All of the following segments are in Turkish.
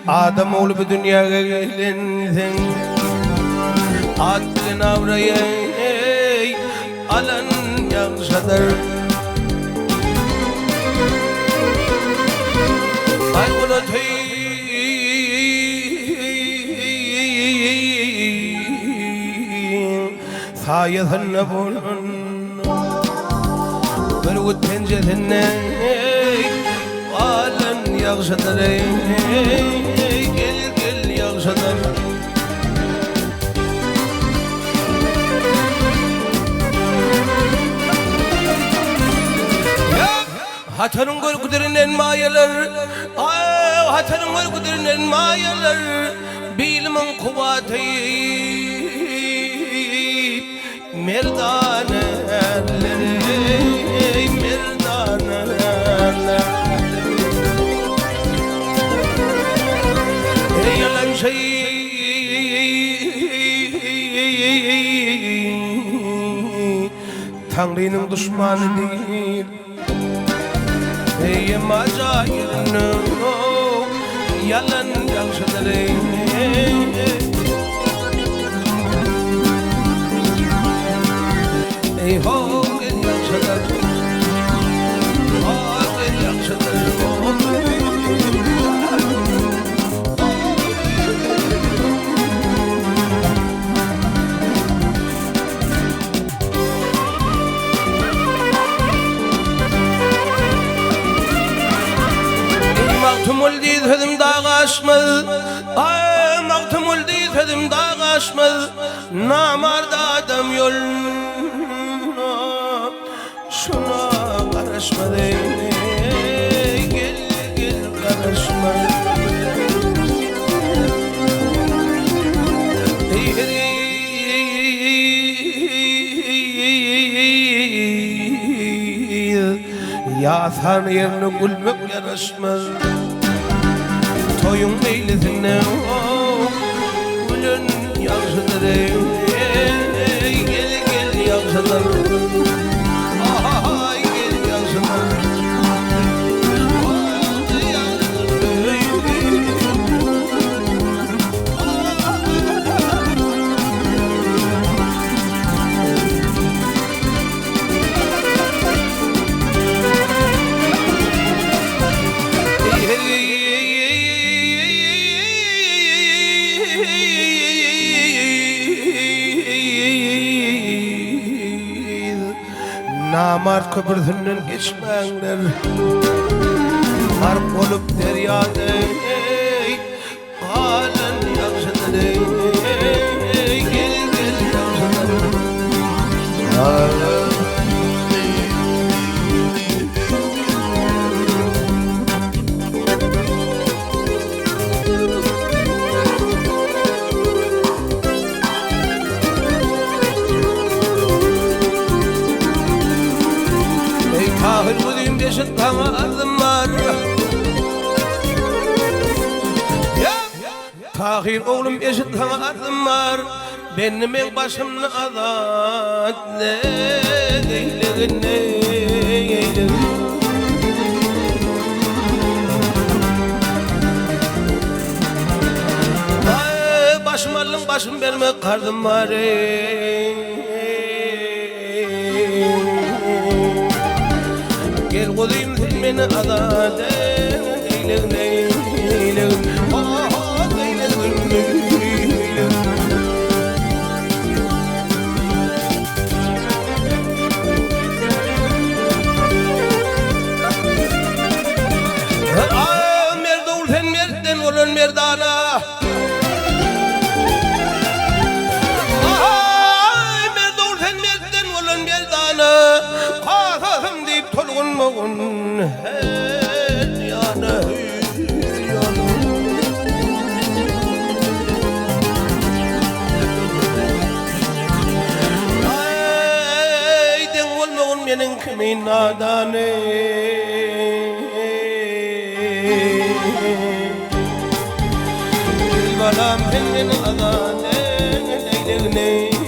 Adam oğlu bir dünyaya gelindin Adlin avraya alan yakşadır Ay ulu tüyyin Sayıdınla bulun Bölgüt pencetinne alan yakşadır Gel yakşadır Hatanın gölgüderinden mayalar Hatanın gölgüderinden mayalar Bilmin kuvatı Merdaneler Merdaneler Yalan şey Tanrı'nın düşmanı değil Ey macayirno yalan yakşadır Ey ho gel yakşadır Ho gel yakşadır Mağtumul dizhedim dağa aşmaz Ay mağtumul dizhedim dağa aşmaz Namarda adam yoluna Şuna karışma Gel karışma Ya sen yerine gülmek yaraşmaz Toyun eylesinle Gülün yakşıdır Gel yakşıdır Ay gel yakşıdır Namart köprüsünden geçmeyenler Harp olup deryada Halen yakşıdır Gel yakşıdır Kahir bulayım beşik tamadım var Kahir oğlum beşik tamadım var Benim en başımın azat Eyleğin eyleğin Başım alın başım benim kardım var Gel kolayım sen beni azat eyleğin eyleğin Merdol sen mertten olan merdana Merdol sen mertten olan merdana Kasasım deyip tolgunmağın her yana Ayden olmağın benim kimin nadanı Balam benim azad eyleğin eyleğin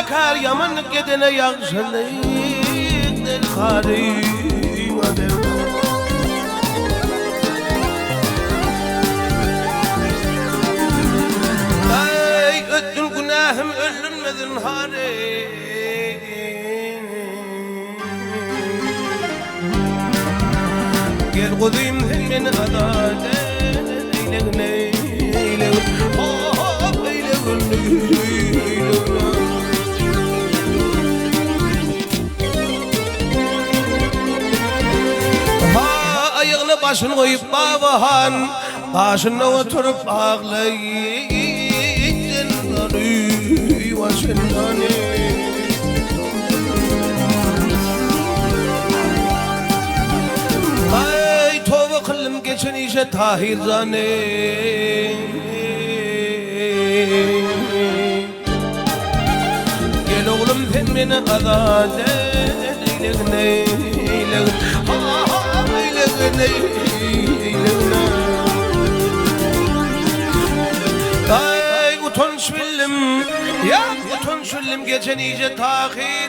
bakar yamanlık gedene yakşılık der karıma der. Ay öttün günahım ölünmedin hari. Gel kuduyum sen beni adalet eyleyin eyleyin oh eyleyin ha ayağına başını koyup babahan başına oturup ağlayın başından geçen işe Tahir zane gel oğlum sen beni azat eyleyin eyleyin eyleyin eyleyin ay utanç bildim ya utanç bildim geçen işe Tahir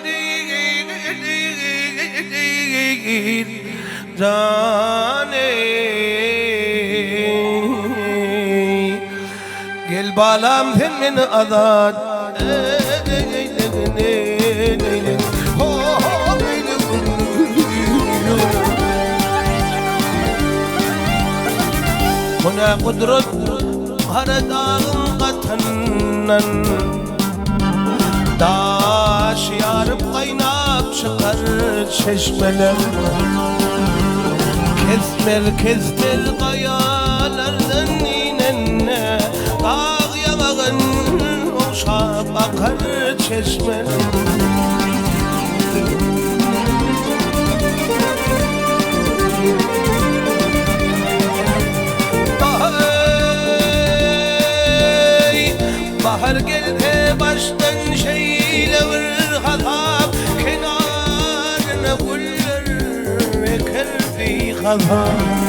zane gel balam sen beni azat eyleyin buna kudret kara dağın katından taş yarıp kaynap çıkar çeşmeler kestel kayalardan inenne dağ yamağın oşap akar çeşme bahar geldi baştan şeyle vır hazap kenarına güller eker fi hazap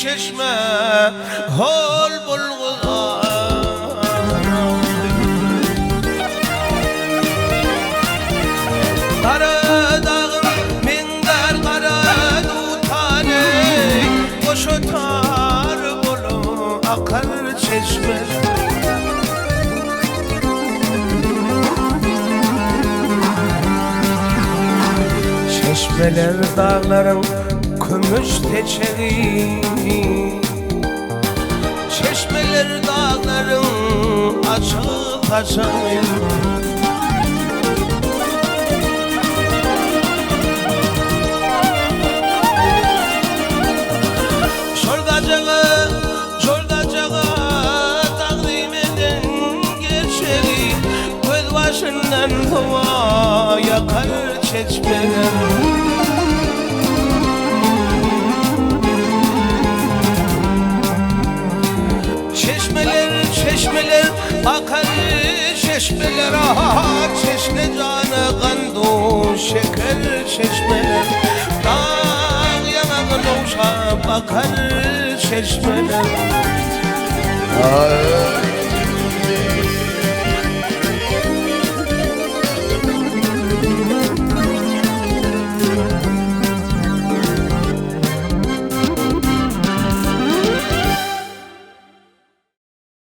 çeşme hol bulgular kara dağım mingar kara dutane koşutar bulu akar çeşme çeşmeler dağların kümüş teçeri çeşmeler dağların açık açayım şordacağa takdim eden gerçeği göz başından hava yakar çeşmeler çeşmeler akar çeşmeler ah çeşme canı kandu şeker çeşmeler dağ yanağın uşak akar çeşmeler